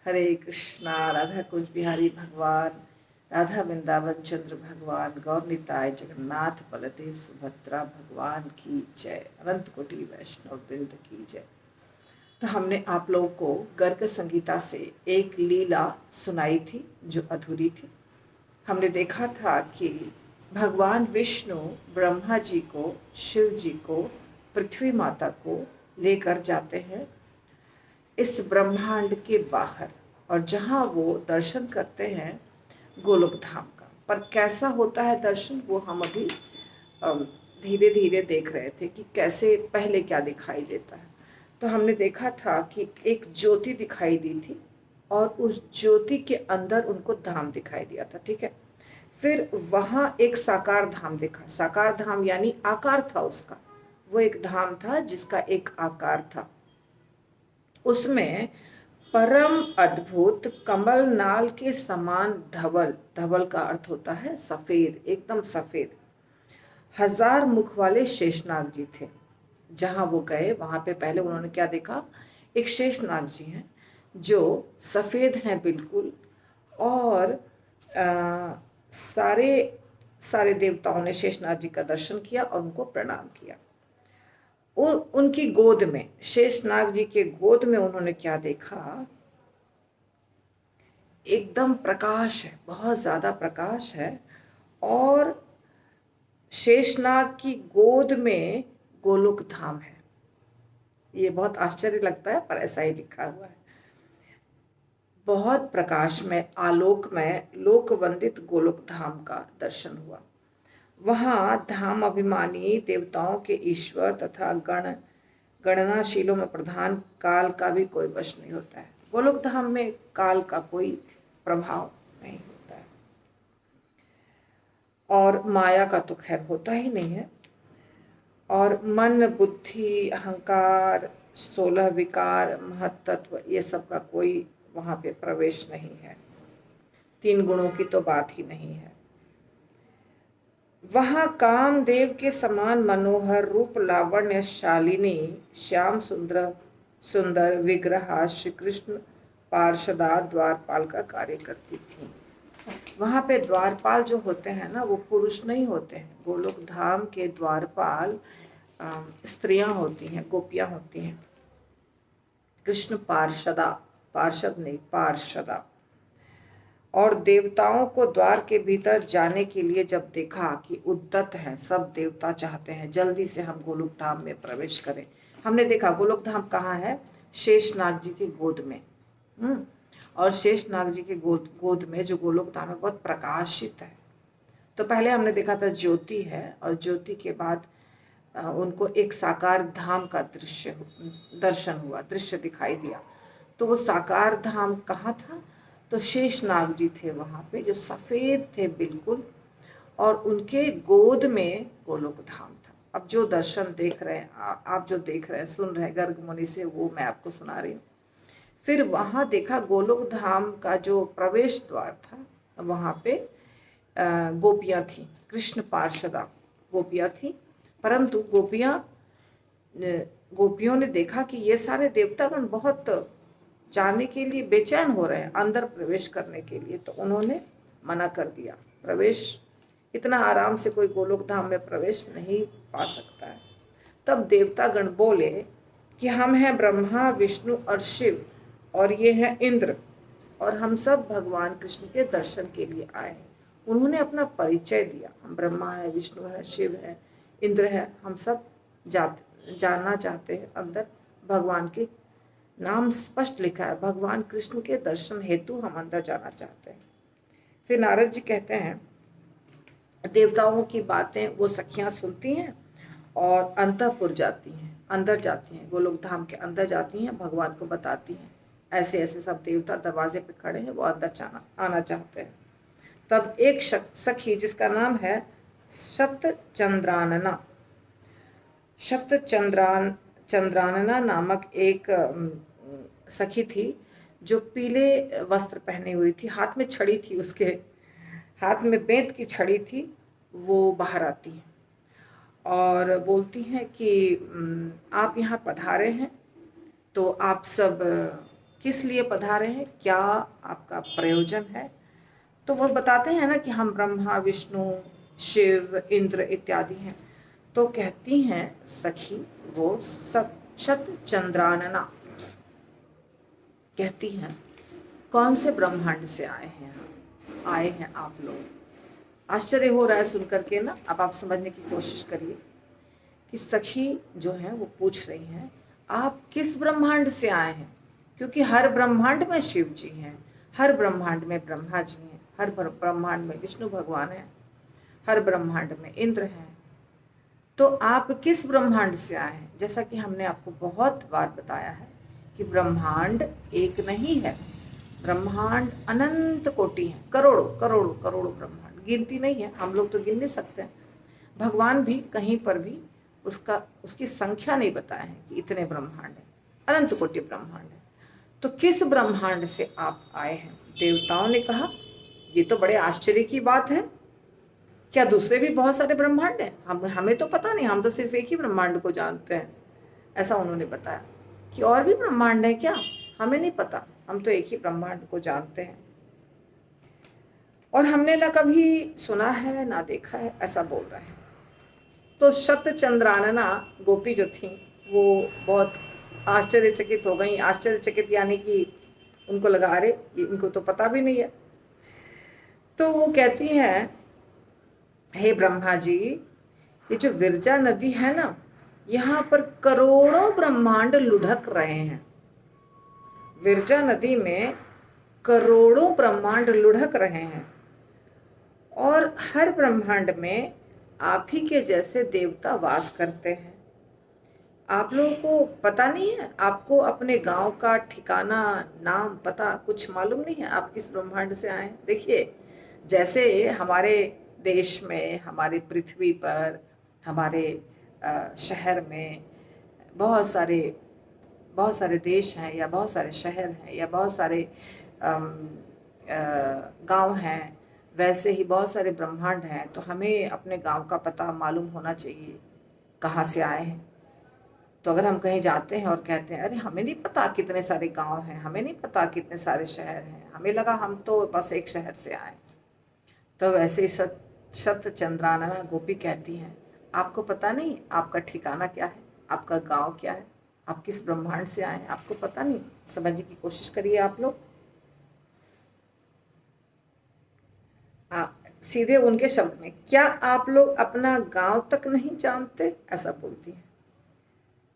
हरे कृष्णा। राधा कुंज बिहारी भगवान, राधा वृंदावन चंद्र भगवान, गौर निताय जगन्नाथ बलदेव सुभद्रा भगवान की जय। अनंत कोटि वैष्णव वृंद की जय। तो हमने आप लोगों को गर्ग संगीता से एक लीला सुनाई थी जो अधूरी थी। हमने देखा था कि भगवान विष्णु ब्रह्मा जी को, शिव जी को, पृथ्वी माता को लेकर जाते हैं इस ब्रह्मांड के बाहर, और जहाँ वो दर्शन करते हैं गोलोक धाम का। पर कैसा होता है दर्शन, वो हम अभी धीरे धीरे देख रहे थे कि कैसे पहले क्या दिखाई देता है। तो हमने देखा था कि एक ज्योति दिखाई दी थी और उस ज्योति के अंदर उनको धाम दिखाई दिया था, ठीक है। फिर वहाँ एक साकार धाम दिखा। साकार धाम यानी आकार था उसका, वो एक धाम था जिसका एक आकार था। उसमें परम अद्भुत कमल नाल के समान धवल, धवल का अर्थ होता है सफेद, एकदम सफेद, 1000 मुख वाले शेषनाग जी थे। जहां वो गए वहां पे पहले उन्होंने क्या देखा, एक शेषनाग जी हैं जो सफेद हैं बिल्कुल, और सारे सारे देवताओं ने शेषनाग जी का दर्शन किया और उनको प्रणाम किया। और उनकी गोद में, शेषनाग जी के गोद में उन्होंने क्या देखा, एकदम प्रकाश है, बहुत ज्यादा प्रकाश है। और शेषनाग की गोद में गोलोक धाम है। ये बहुत आश्चर्य लगता है पर ऐसा ही लिखा हुआ है। बहुत प्रकाश में, आलोक में, लोक वंदित गोलोक धाम का दर्शन हुआ। वहां धाम अभिमानी देवताओं के ईश्वर तथा गणनाशीलों में प्रधान काल का भी कोई वश नहीं होता है। गोलोक धाम में काल का कोई प्रभाव नहीं होता है, और माया का तो खैर होता ही नहीं है। और मन, बुद्धि, अहंकार, 16 विकार, महत्त्व, ये सब का कोई वहां पे प्रवेश नहीं है। 3 गुणों की तो बात ही नहीं है। वहां कामदेव के समान मनोहर रूप, लावण्य शालिनी, श्याम सुंदर सुंदर विग्रह श्री कृष्ण पार्षदा द्वारपाल का कार्य करती थी। वहां पे द्वारपाल जो होते हैं ना, वो पुरुष नहीं होते हैं। गोलोक धाम के द्वारपाल स्त्रियां होती हैं, गोपियां होती हैं। कृष्ण पार्षदा, पार्षद नहीं, पार्षदा। और देवताओं को द्वार के भीतर जाने के लिए जब देखा कि उद्दत है, सब देवता चाहते हैं जल्दी से हम गोलोक धाम में प्रवेश करें। हमने देखा गोलोक धाम कहाँ है, शेषनाग जी के गोद में। और शेषनाग जी के गोद में जो गोलोक धाम है बहुत प्रकाशित है। तो पहले हमने देखा था ज्योति है, और ज्योति के बाद उनको एक साकार धाम का दर्शन हुआ, दृश्य दिखाई दिया। तो वो साकार धाम कहाँ था, तो शेषनाग जी थे वहां पे, जो सफेद थे बिल्कुल, और उनके गोद में गोलोक धाम था। अब जो दर्शन देख रहे हैं आप, जो देख रहे हैं, सुन रहे हैं गर्ग मुनि से, वो मैं आपको सुना रही हूँ। फिर वहां देखा गोलोक धाम का जो प्रवेश द्वार था, वहां पे गोपियां थी, कृष्ण पार्षदा गोपियां थी। परंतु गोपियों ने देखा कि ये सारे देवतागण बहुत जाने के लिए बेचैन हो रहे हैं अंदर प्रवेश करने के लिए, तो उन्होंने मना कर दिया। प्रवेश इतना आराम से कोई गोलोक धाम में प्रवेश नहीं पा सकता है। तब देवतागण बोले कि हम हैं ब्रह्मा, विष्णु और शिव, और ये है इंद्र, और हम सब भगवान कृष्ण के दर्शन के लिए आए हैं। उन्होंने अपना परिचय दिया, हम ब्रह्मा है, विष्णु है, शिव है, इंद्र है, हम सब जानना चाहते हैं अंदर। भगवान के नाम स्पष्ट लिखा है, भगवान कृष्ण के दर्शन हेतु हम अंदर जाना चाहते हैं। फिर नारद जी कहते हैं, देवताओं की बातें वो सखियां सुनती हैं और अंतःपुर जाती हैं, अंदर जाती हैं, गोलोक धाम के अंदर जाती हैं, भगवान को बताती हैं ऐसे ऐसे सब देवता दरवाजे पे खड़े हैं, वो अंदर आना चाहते हैं। तब एक सखी जिसका नाम है शतचंद्रानना, चंद्रानना नामक एक सखी थी, जो पीले वस्त्र पहनी हुई थी, हाथ में छड़ी थी, उसके हाथ में बेंत की छड़ी थी। वो बाहर आती हैं और बोलती हैं कि आप यहाँ पधारे हैं, तो आप सब किस लिए पधारे हैं, क्या आपका प्रयोजन है। तो वो बताते हैं ना कि हम ब्रह्मा विष्णु शिव इंद्र इत्यादि हैं। तो कहती हैं सखी वो शत चंद्रानना, कहती हैं कौन से ब्रह्मांड से आए हैं आप लोग। आश्चर्य हो रहा है सुनकर के ना। अब आप समझने की कोशिश करिए कि सखी जो है वो पूछ रही हैं आप किस ब्रह्मांड से आए हैं, क्योंकि हर ब्रह्मांड में शिव जी हैं, हर ब्रह्मांड में ब्रह्मा जी हैं, हर ब्रह्मांड में विष्णु भगवान हैं, हर ब्रह्मांड में इंद्र हैं। तो आप किस ब्रह्मांड से आए हैं। जैसा कि हमने आपको बहुत बार बताया है कि ब्रह्मांड एक नहीं है, ब्रह्मांड अनंत कोटि है, करोड़ों करोड़ों करोड़ों ब्रह्मांड, गिनती नहीं है, हम लोग तो गिन नहीं सकते हैं। भगवान भी कहीं पर भी उसकी संख्या नहीं बताए हैं कि इतने ब्रह्मांड है, अनंत कोटि ब्रह्मांड है। तो किस ब्रह्मांड से आप आए हैं। देवताओं ने कहा ये तो बड़े आश्चर्य की बात है, क्या दूसरे भी बहुत सारे ब्रह्मांड हैं। हमें तो पता नहीं, हम तो सिर्फ एक ही ब्रह्मांड को जानते हैं। ऐसा उन्होंने बताया कि और भी ब्रह्मांड है क्या, हमें नहीं पता, हम तो एक ही ब्रह्मांड को जानते हैं और हमने ना कभी सुना है ना देखा है, ऐसा बोल रहे हैं। तो शतचंद्रानना गोपी जो थी वो बहुत आश्चर्यचकित हो गई। आश्चर्यचकित यानी कि उनको लगा अरे इनको तो पता भी नहीं है। तो वो कहती हैं हे ब्रह्मा जी, ये जो विरजा नदी है ना, यहाँ पर करोड़ों ब्रह्मांड लुढ़क रहे हैं। विरजा नदी में करोड़ों ब्रह्मांड लुढ़क रहे हैं और हर ब्रह्मांड में आप ही के जैसे देवता वास करते हैं। आप लोगों को पता नहीं है, आपको अपने गांव का ठिकाना नाम पता कुछ मालूम नहीं है, आप किस ब्रह्मांड से आए हैं। देखिए जैसे हमारे देश में, हमारी पृथ्वी पर, हमारे शहर में बहुत सारे देश हैं या बहुत सारे शहर हैं या बहुत सारे गांव हैं, वैसे ही बहुत सारे ब्रह्मांड हैं। तो हमें अपने गांव का पता मालूम होना चाहिए कहाँ से आए हैं। तो अगर हम कहीं जाते हैं और कहते हैं अरे हमें नहीं पता कितने सारे गांव हैं, हमें नहीं पता कितने सारे शहर हैं, हमें लगा हम तो बस एक शहर से आए। तो वैसे ही शतचंद्रानना गोपी कहती हैं आपको पता नहीं आपका ठिकाना क्या है, आपका गांव क्या है, आप किस ब्रह्मांड से आए हैं, आपको पता नहीं। समझने की कोशिश करिए आप लोग। सीधे उनके शब्द में, क्या आप लोग अपना गांव तक नहीं जानते, ऐसा बोलती हैं।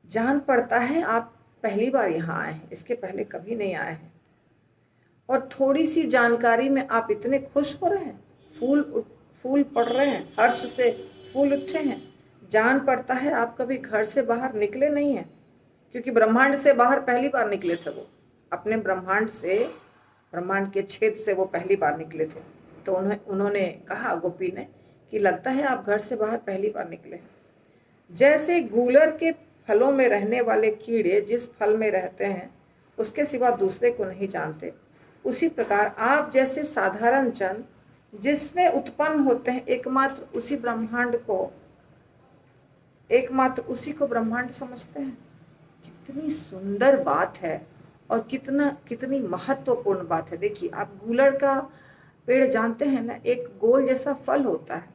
जान पड़ता है आप पहली बार यहाँ आए हैं, इसके पहले कभी नहीं आए हैं और थोड़ी सी जानकारी में आप इतने खुश हो रहे हैं, फूल पड़ रहे हैं, हर्ष से फूल उठे हैं। जान पड़ता है आप कभी घर से बाहर निकले नहीं हैं, क्योंकि ब्रह्मांड से बाहर पहली बार निकले थे वो, अपने ब्रह्मांड के छेद से वो पहली बार निकले थे। तो उन्होंने कहा गोपी ने कि लगता है आप घर से बाहर पहली बार निकले हैं। जैसे गूलर के फलों में रहने वाले कीड़े जिस फल में रहते हैं उसके सिवा दूसरे को नहीं जानते, उसी प्रकार आप जैसे साधारण जन जिसमें उत्पन्न होते हैं एकमात्र उसी को ब्रह्मांड समझते हैं। कितनी सुंदर बात है और कितनी महत्वपूर्ण बात है। देखिए आप गूलर का पेड़ जानते हैं ना, एक गोल जैसा फल होता है,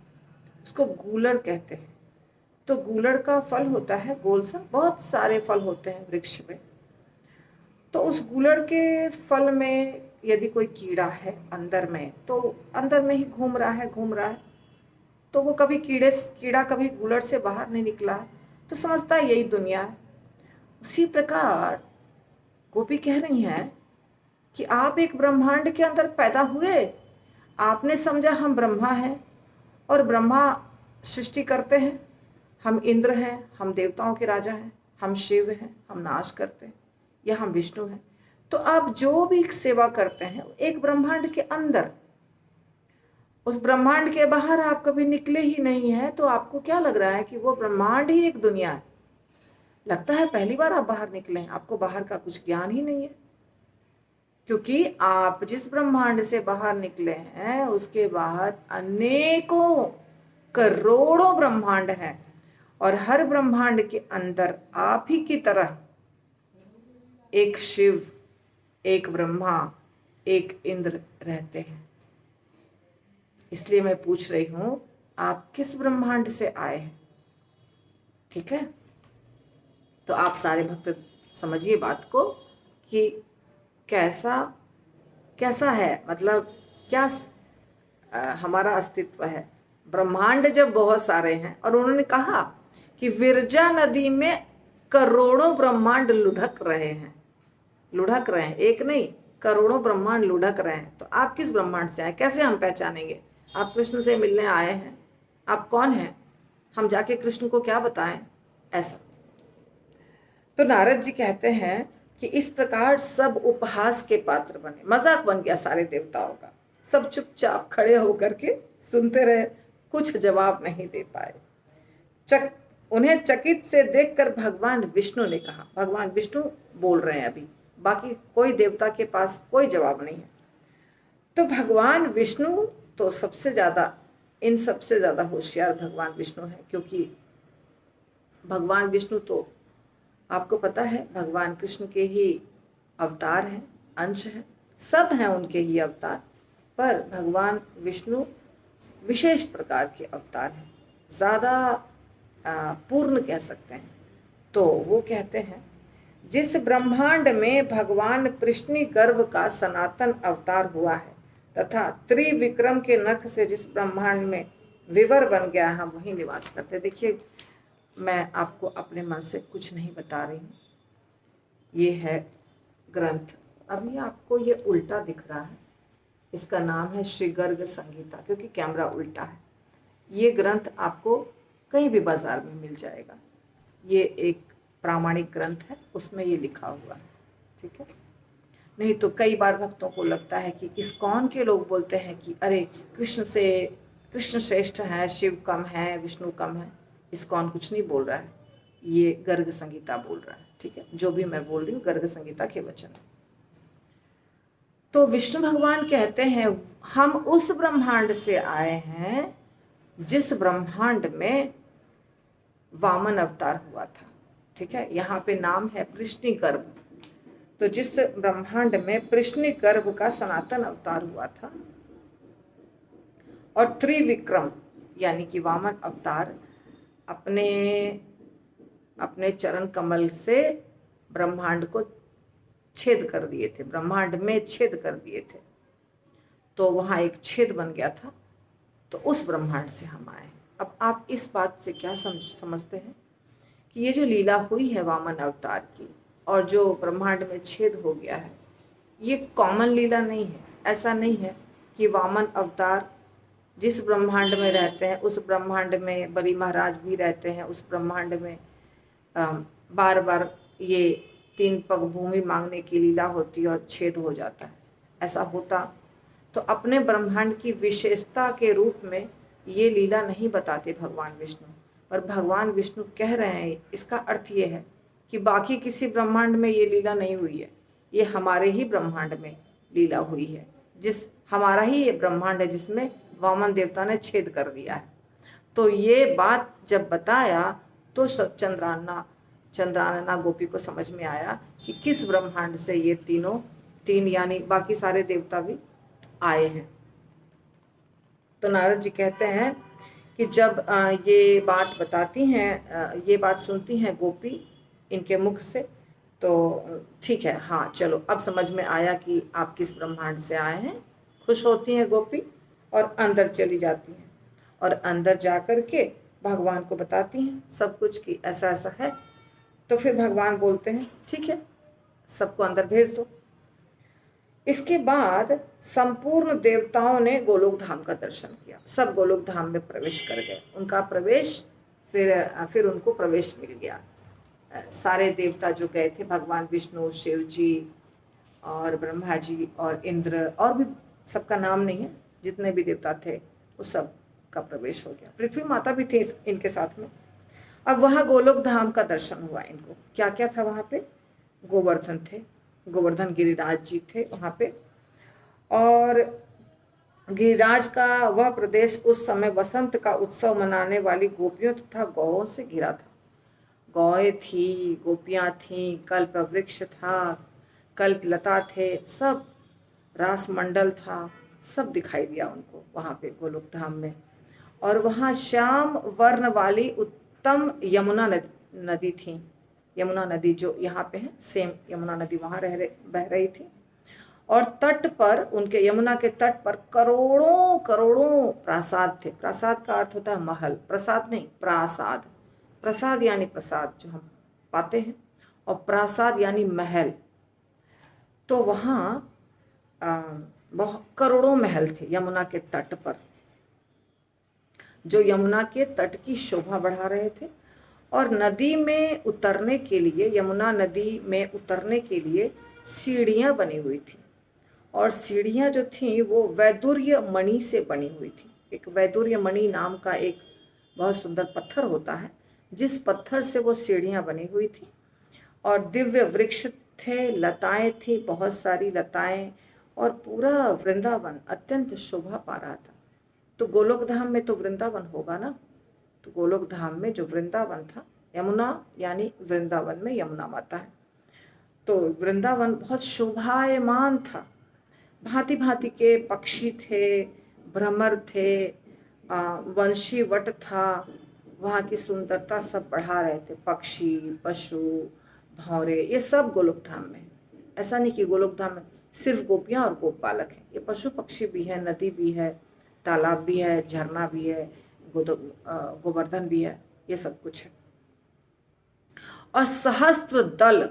उसको गूलर कहते हैं। तो गूलर का फल होता है गोल सा, बहुत सारे फल होते हैं वृक्ष में। तो उस गूलर के फल में यदि कोई कीड़ा है अंदर में, तो अंदर में ही घूम रहा है, तो वो कभी कीड़ा कभी गूलर से बाहर नहीं निकला है, तो समझता है यही दुनिया है। उसी प्रकार गोपी कह रही हैं कि आप एक ब्रह्मांड के अंदर पैदा हुए, आपने समझा हम ब्रह्मा हैं और ब्रह्मा सृष्टि करते हैं, हम इंद्र हैं, हम देवताओं के राजा हैं, हम शिव हैं, हम नाश करते हैं, या हम विष्णु हैं। तो आप जो भी सेवा करते हैं एक ब्रह्मांड के अंदर, उस ब्रह्मांड के बाहर आप कभी निकले ही नहीं हैं। तो आपको क्या लग रहा है कि वो ब्रह्मांड ही एक दुनिया है। लगता है पहली बार आप बाहर निकले हैं, आपको बाहर का कुछ ज्ञान ही नहीं है, क्योंकि आप जिस ब्रह्मांड से बाहर निकले हैं उसके बाहर अनेकों करोड़ों ब्रह्मांड हैं और हर ब्रह्मांड के अंदर आप ही की तरह एक शिव, एक ब्रह्मा एक इंद्र रहते हैं। इसलिए मैं पूछ रही हूं आप किस ब्रह्मांड से आए हैं। ठीक है, तो आप सारे भक्त समझिए बात को कि कैसा कैसा है, मतलब क्या हमारा अस्तित्व है। ब्रह्मांड जब बहुत सारे हैं, और उन्होंने कहा कि विरजा नदी में करोड़ों ब्रह्मांड लुढ़क रहे हैं, लुढ़क रहे हैं, एक नहीं करोड़ों ब्रह्मांड लुढ़क रहे हैं। तो आप किस ब्रह्मांड से आए, कैसे हम पहचानेंगे। आप कृष्ण से मिलने आए हैं, आप कौन हैं, हम जाके कृष्ण को क्या बताएं, ऐसा। तो नारद जी कहते हैं कि इस प्रकार सब उपहास के पात्र बने, मजाक बन गया सारे देवताओं का। सब चुपचाप खड़े होकर के सुनते रहे, कुछ जवाब नहीं दे पाए। उन्हें चकित से देखकर भगवान विष्णु ने कहा, भगवान विष्णु बोल रहे हैं अभी, बाकी कोई देवता के पास कोई जवाब नहीं है। तो भगवान विष्णु तो सबसे ज्यादा, इन सबसे ज्यादा होशियार भगवान विष्णु है, क्योंकि भगवान विष्णु तो आपको पता है भगवान कृष्ण के ही अवतार हैं, अंश हैं, सब हैं उनके ही अवतार, पर भगवान विष्णु विशेष प्रकार के अवतार हैं, ज्यादा पूर्ण कह सकते हैं। तो वो कहते हैं जिस ब्रह्मांड में भगवान कृष्ण गर्भ का सनातन अवतार हुआ है तथा त्रिविक्रम के नख से जिस ब्रह्मांड में विवर बन गया, हम वहीं निवास करते। देखिए, मैं आपको अपने मन से कुछ नहीं बता रही हूँ, ये है ग्रंथ। अभी आपको ये उल्टा दिख रहा है, इसका नाम है श्री गर्ग संगीता, क्योंकि कैमरा उल्टा है। ये ग्रंथ आपको कहीं भी बाजार में मिल जाएगा, ये एक प्रामाणिक ग्रंथ है, उसमें ये लिखा हुआ है। ठीक है, नहीं तो कई बार भक्तों को लगता है कि इस्कॉन के लोग बोलते हैं कि अरे कृष्ण श्रेष्ठ है, शिव कम है, विष्णु कम है। इस्कॉन कुछ नहीं बोल रहा है, ये गर्ग संगीता बोल रहा है। ठीक है, जो भी मैं बोल रही हूँ गर्ग संगीता के वचन है। तो विष्णु भगवान कहते हैं हम उस ब्रह्मांड से आए हैं जिस ब्रह्मांड में वामन अवतार हुआ था। ठीक है, यहाँ पे नाम है कृष्ण गर्भ। तो जिस ब्रह्मांड में कृष्ण गर्भ का सनातन अवतार हुआ था, और त्रिविक्रम यानी कि वामन अवतार अपने चरण कमल से ब्रह्मांड को छेद कर दिए थे, ब्रह्मांड में छेद कर दिए थे, तो वहां एक छेद बन गया था, तो उस ब्रह्मांड से हम आए। अब आप इस बात से क्या समझते हैं कि ये जो लीला हुई है वामन अवतार की, और जो ब्रह्मांड में छेद हो गया है, ये कॉमन लीला नहीं है। ऐसा नहीं है कि वामन अवतार जिस ब्रह्मांड में रहते हैं उस ब्रह्मांड में बलि महाराज भी रहते हैं, उस ब्रह्मांड में बार बार ये 3 पग भूमि मांगने की लीला होती और छेद हो जाता है। ऐसा होता तो अपने ब्रह्मांड की विशेषता के रूप में ये लीला नहीं बताते भगवान विष्णु, पर भगवान विष्णु कह रहे हैं, इसका अर्थ ये है कि बाकी किसी ब्रह्मांड में ये लीला नहीं हुई है, ये हमारे ही ब्रह्मांड में लीला हुई है, हमारा ही ये ब्रह्मांड है जिसमें वामन देवता ने छेद कर दिया है। तो ये बात जब बताया तो चंद्रानना गोपी को समझ में आया कि किस ब्रह्मांड से ये तीन यानी बाकी सारे देवता भी आए हैं। तो नारद जी कहते हैं कि जब ये बात बताती हैं, ये बात सुनती हैं गोपी इनके मुख से, तो ठीक है, हाँ चलो अब समझ में आया कि आप किस ब्रह्मांड से आए हैं। खुश होती हैं गोपी और अंदर चली जाती हैं, और अंदर जाकर के भगवान को बताती हैं सब कुछ कि ऐसा ऐसा है। तो फिर भगवान बोलते हैं ठीक है, सबको अंदर भेज दो। इसके बाद संपूर्ण देवताओं ने गोलोक धाम का दर्शन किया, सब गोलोक धाम में प्रवेश कर गए। उनका प्रवेश फिर उनको प्रवेश मिल गया। सारे देवता जो गए थे, भगवान विष्णु, शिव जी और ब्रह्मा जी और इंद्र, और भी सबका नाम नहीं है, जितने भी देवता थे वो सब का प्रवेश हो गया। पृथ्वी माता भी थी इनके साथ में। अब वहाँ गोलोक धाम का दर्शन हुआ इनको। क्या क्या था वहाँ पे? गोवर्धन थे, गोवर्धन गिरिराज जी थे वहाँ पे, और गिरिराज का वह प्रदेश उस समय वसंत का उत्सव मनाने वाली गोपियों तथा गौओं से घिरा था। गौएं थी, गोपियां थी, कल्प वृक्ष था, कल्पलता थे, सब रास मंडल था, सब दिखाई दिया उनको वहाँ पे गोलोक धाम में। और वहाँ श्याम वर्ण वाली उत्तम यमुना नदी थी। यमुना नदी जो यहाँ पे है, सेम यमुना नदी वहाँ बह रही थी। और तट पर, उनके यमुना के तट पर करोड़ों करोड़ों प्रासाद थे। प्रासाद का अर्थ होता है महल, प्रसाद नहीं, प्रासाद। प्रसाद यानी प्रसाद जो हम पाते हैं, और प्रासाद यानी महल। तो वहाँ बहुत करोड़ों महल थे यमुना के तट पर, जो यमुना के तट की शोभा बढ़ा रहे थे। और नदी में उतरने के लिए, यमुना नदी में उतरने के लिए सीढ़ियाँ बनी हुई थी। और सीढ़ियाँ जो थीं वो वैदुर्य मणि से बनी हुई थी। एक वैदुर्य मणि नाम का एक बहुत सुंदर पत्थर होता है, जिस पत्थर से वो सीढ़ियाँ बनी हुई थी। और दिव्य वृक्ष थे, लताएं थी, बहुत सारी लताएं, और पूरा वृंदावन अत्यंत शोभा पा रहा था। तो गोलोक धाम में तो वृंदावन होगा ना, तो गोलोक धाम में जो वृंदावन था, यमुना यानी वृंदावन में यमुना माता है, तो वृंदावन बहुत शोभायमान था। भांति भांति के पक्षी थे, भ्रमर थे, वंशी वट था, वहाँ की सुंदरता सब बढ़ा रहे थे। पक्षी, पशु, भौरे, ये सब गोलोक धाम में। ऐसा नहीं कि गोलोक धाम में सिर्फ गोपियाँ और गोपालक हैं, ये पशु पक्षी भी है, नदी भी है, तालाब भी है, झरना भी है, गोवर्धन भी है, ये सब कुछ है। और सहस्त्र दल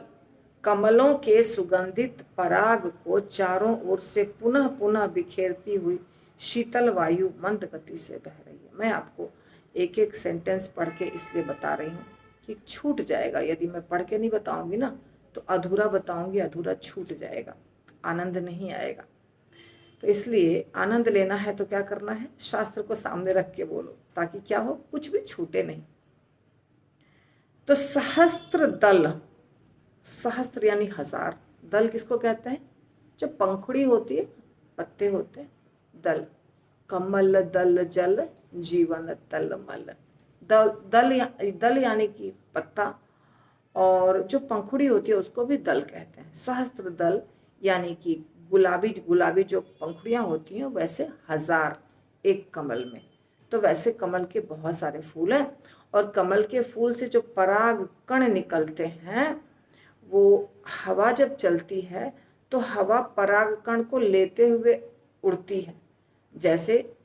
कमलों के सुगंधित पराग को चारों ओर से पुनः पुनः बिखेरती हुई शीतल वायु मंद गति से बह रही है। मैं आपको एक एक सेंटेंस पढ़ के इसलिए बता रही हूँ कि छूट जाएगा, यदि मैं पढ़ के नहीं बताऊंगी ना तो अधूरा बताऊंगी, अधूरा छूट जाएगा, आनंद नहीं आएगा। तो इसलिए आनंद लेना है तो क्या करना है, शास्त्र को सामने रख के बोलो, ताकि क्या हो, कुछ भी छूटे नहीं। तो सहस्त्र दल, सहस्त्र यानी हजार, दल किसको कहते हैं, जो पंखुड़ी होती है, पत्ते होते हैं, दल। कमल दल जल जीवन तल मल। दल यानी कि पत्ता, और जो पंखुड़ी होती है उसको भी दल कहते हैं। सहस्त्र दल यानी कि गुलाबी जो पंखुड़ियाँ होती हैं वैसे हजार एक कमल में। तो वैसे कमल के बहुत सारे फूल हैं, और कमल के फूल से जो पराग कण निकलते हैं, वो हवा जब चलती है तो हवा पराग कण को लेते हुए उड़ती है। जैसे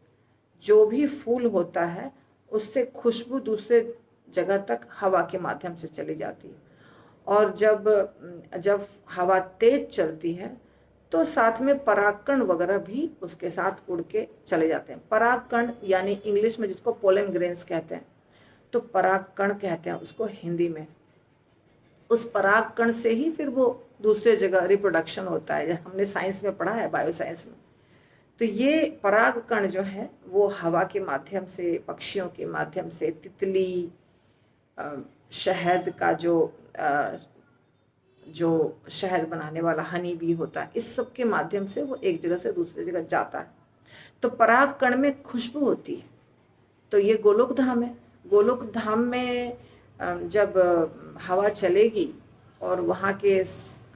जो भी फूल होता है उससे खुशबू दूसरे जगह तक हवा के माध्यम से चली जाती है, और जब हवा तेज चलती है तो साथ में परागकण वगैरह भी उसके साथ उड़ के चले जाते हैं। परागकण यानी इंग्लिश में जिसको पोलन ग्रेन्स कहते हैं, तो परागकण कहते हैं उसको हिंदी में। उस परागकण से ही फिर वो दूसरे जगह रिप्रोडक्शन होता है, हमने साइंस में पढ़ा है, बायो साइंस में। तो ये परागकण जो है वो हवा के माध्यम से, पक्षियों के माध्यम से, तितली, शहद का जो शहद बनाने वाला हनी भी होता है, इस सब के माध्यम से वो एक जगह से दूसरी जगह जाता है। तो परागकण में खुशबू होती है। तो ये गोलोक धाम है। गोलोक धाम में जब हवा चलेगी और वहाँ के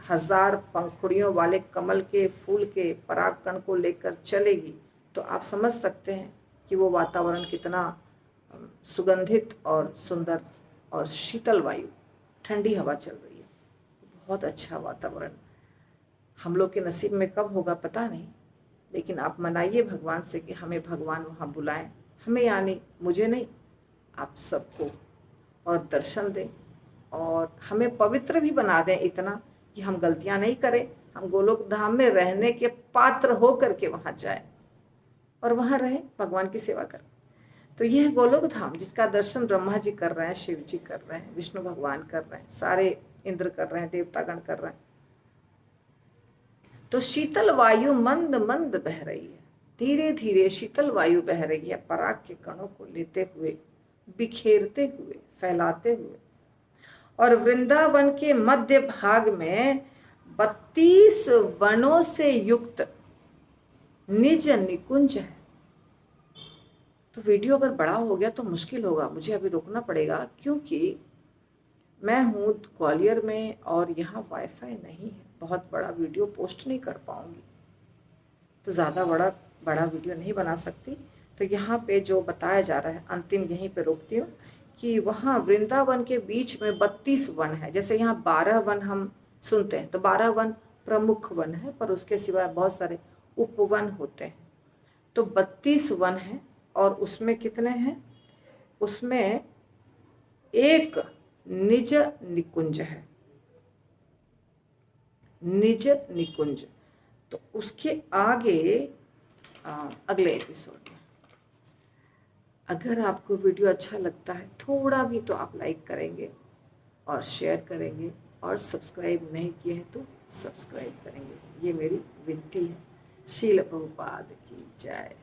हजार पंखुड़ियों वाले कमल के फूल के परागकण को लेकर चलेगी, तो आप समझ सकते हैं कि वो वातावरण कितना सुगंधित और सुंदर, और शीतल वायु, ठंडी हवा चल रही है, बहुत अच्छा वातावरण। हम लोग के नसीब में कब होगा पता नहीं, लेकिन आप मनाइए भगवान से कि हमें भगवान वहाँ बुलाएं, हमें यानी मुझे नहीं, आप सबको, और दर्शन दें, और हमें पवित्र भी बना दें इतना कि हम गलतियां नहीं करें, हम गोलोक धाम में रहने के पात्र हो करके वहाँ जाएं और वहाँ रहें, भगवान की सेवा करें। तो यह गोलोक धाम जिसका दर्शन ब्रह्मा जी कर रहे हैं, शिव जी कर रहे हैं, विष्णु भगवान कर रहे हैं, सारे इंद्र कर रहे हैं, देवतागण कर रहे हैं। तो शीतल वायु मंद मंद बह रही है, धीरे धीरे शीतल वायु बह रही है, पराग के कणों को लेते हुए, बिखेरते हुए, फैलाते हुए। और वृंदावन के मध्य भाग में 32 वनों से युक्त निज निकुंज है। तो वीडियो अगर बड़ा हो गया तो मुश्किल होगा, मुझे अभी रोकना पड़ेगा, क्योंकि मैं हूँ ग्वालियर में और यहाँ वाईफाई नहीं है, बहुत बड़ा वीडियो पोस्ट नहीं कर पाऊँगी, तो ज़्यादा बड़ा वीडियो नहीं बना सकती। तो यहाँ पे जो बताया जा रहा है, अंतिम यहीं पे रोकती हूँ कि वहाँ वृंदावन के बीच में 32 वन है। जैसे यहाँ 12 वन हम सुनते हैं, तो 12 वन प्रमुख वन है, पर उसके सिवाय बहुत सारे उपवन होते हैं। तो 32 वन है, और उसमें कितने हैं? उसमें एक निज निकुंज है, निज निकुंज। तो उसके आगे अगले एपिसोड में, अगर आपको वीडियो अच्छा लगता है थोड़ा भी, तो आप लाइक करेंगे और शेयर करेंगे, और सब्सक्राइब नहीं किए हैं तो सब्सक्राइब करेंगे, ये मेरी विनती है। शील प्रभुपाद की जय।